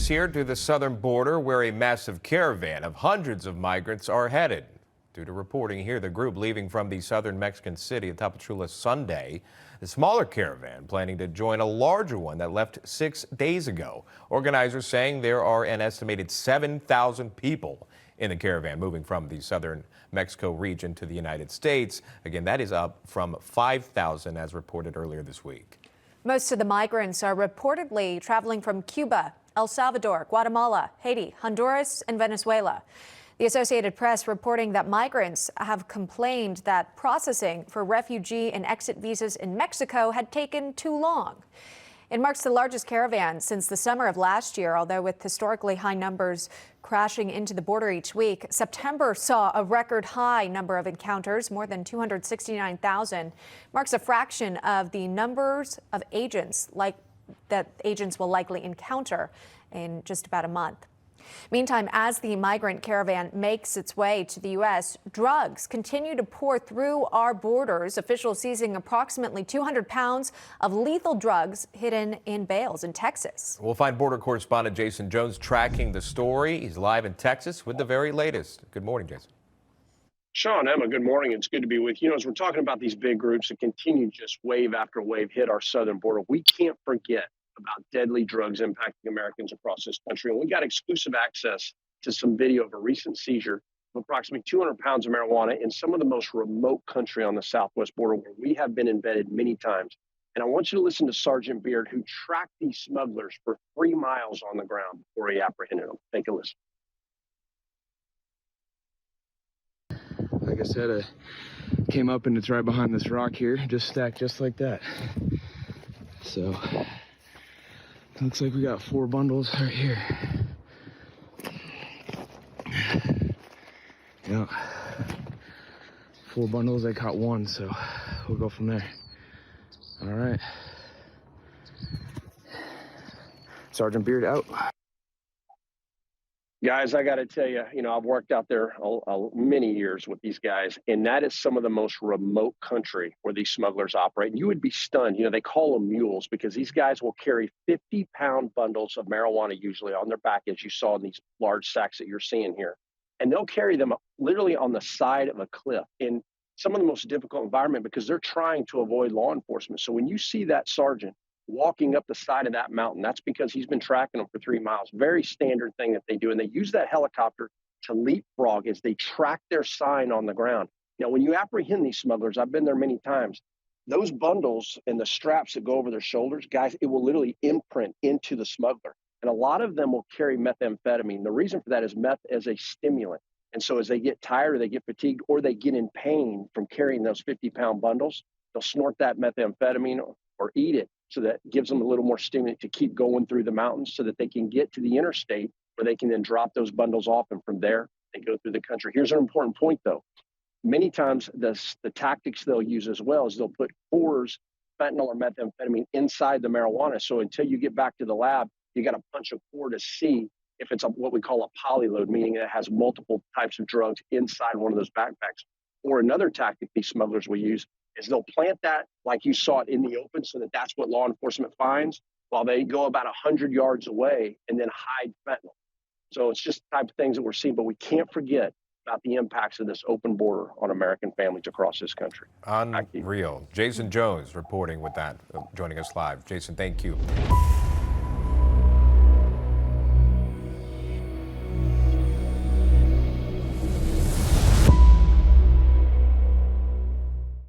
us here to the southern border where a massive caravan of hundreds of migrants are headed. Due to reporting here, the group leaving from the southern Mexican city of Tapachula Sunday, the smaller caravan planning to join a larger one that left 6 days ago. Organizers saying there are an estimated 7,000 people in the caravan moving from the southern Mexico region to the United States. Again, that is up from 5,000 as reported earlier this week. Most of the migrants are reportedly traveling from Cuba, El Salvador, Guatemala, Haiti, Honduras, and Venezuela. The Associated Press reporting that migrants have complained that processing for refugee and exit visas in Mexico had taken too long. It marks the largest caravan since the summer of last year, although with historically high numbers crashing into the border each week. September saw a record high number of encounters, more than 269,000, marks a fraction of the numbers of agents that agents will likely encounter in just about a month. Meantime, as the migrant caravan makes its way to the U.S., drugs continue to pour through our borders. Officials seizing approximately 200 pounds of lethal drugs hidden in bales in Texas. We'll find border correspondent Jason Jones tracking the story. He's live in Texas with the very latest. Good morning, Jason. Sean, Emma, good morning. It's good to be with you. As we're talking about these big groups that continue just wave after wave hit our southern border, we can't forget about deadly drugs impacting Americans across this country. And we got exclusive access to some video of a recent seizure of approximately 200 pounds of marijuana in some of the most remote country on the southwest border where we have been embedded many times. And I want you to listen to Sergeant Beard, who tracked these smugglers for 3 miles on the ground before he apprehended them. Take a listen. Like I said, I came up and it's right behind this rock here, just stacked just like that. So looks like we got 4 bundles right here. Yeah, 4 bundles. I caught 1, so we'll go from there. All right. Sergeant Beard out. Guys, I got to tell you, I've worked out there many years with these guys, and that is some of the most remote country where these smugglers operate. And you would be stunned. They call them mules because these guys will carry 50-pound bundles of marijuana usually on their back, as you saw in these large sacks that you're seeing here. And they'll carry them literally on the side of a cliff in some of the most difficult environment because they're trying to avoid law enforcement. So when you see that sergeant walking up the side of that mountain, that's because he's been tracking them for 3 miles. Very standard thing that they do. And they use that helicopter to leapfrog as they track their sign on the ground. Now, when you apprehend these smugglers, I've been there many times, those bundles and the straps that go over their shoulders, guys, it will literally imprint into the smuggler. And a lot of them will carry methamphetamine. The reason for that is meth as a stimulant. And so as they get tired or they get fatigued or they get in pain from carrying those 50-pound bundles, they'll snort that methamphetamine or eat it. So that gives them a little more stimulant to keep going through the mountains so that they can get to the interstate where they can then drop those bundles off. And from there, they go through the country. Here's an important point, though. Many times the tactics they'll use as well is they'll put fours, fentanyl or methamphetamine inside the marijuana. So until you get back to the lab, you got to punch a core to see if it's what we call a polyload, meaning it has multiple types of drugs inside one of those backpacks. Or another tactic these smugglers will use is they'll plant that like you saw it in the open so that that's what law enforcement finds while they go about 100 yards away and then hide fentanyl. So it's just the type of things that we're seeing, but we can't forget about the impacts of this open border on American families across this country. Unreal. Jason Jones reporting with that, joining us live. Jason, thank you.